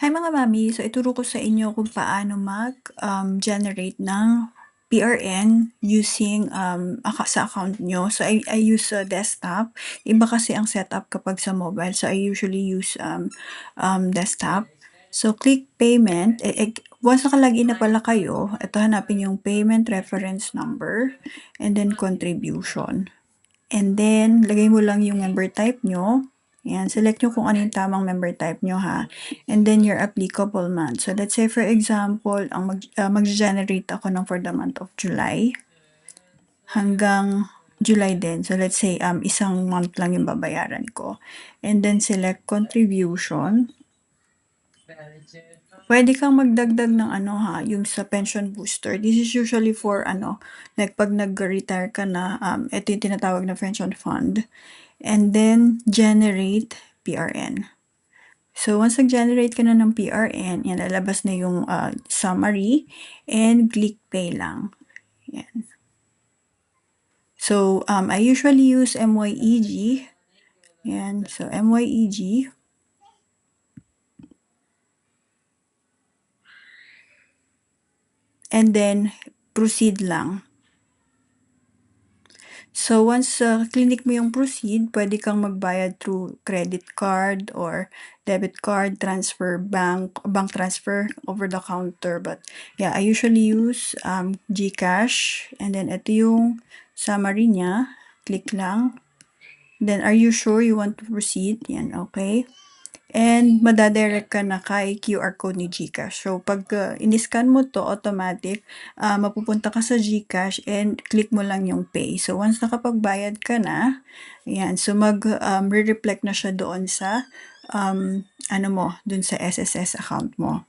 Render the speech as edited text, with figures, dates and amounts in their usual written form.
Hi mga mami, so ituro ko sa inyo kung paano generate ng PRN using sa account nyo. So I use desktop. Iba kasi ang setup kapag sa mobile. So I usually use desktop. So click payment. Once nakalagin na pala kayo, ito hanapin yung payment reference number and then contribution. And then lagay mo lang yung member type nyo. Yan, select nyo kung ano yung tamang member type nyo ha. And then your applicable month. So let's say for example, mag-generate ako ng for the month of July hanggang July din. So let's say isang month lang yung babayaran ko. And then select contribution. Pwede kang magdagdag ng yung sa pension booster. This is usually for like pag nag-retire ka na, ito yung tinatawag na pension fund. And then generate PRN. So once nag-generate ka na ng PRN, yan, lalabas na yung summary and click pay lang. Yan. So I usually use MYEG. Yan, so MYEG. And then proceed lang. So once clinic mo yung proceed, pwede kang magbayad through credit card or debit card, bank transfer over the counter. But yeah, I usually use GCash. And then ito yung summary niya. Click lang. Then are you sure you want to proceed? Yan, okay. And madadirect ka na kay QR code ni GCash. So pag in-scan mo to, automatic, mapupunta ka sa GCash and click mo lang yung pay. So once nakapagbayad ka na, yan, so re-reflect na siya doon sa dun sa SSS account mo.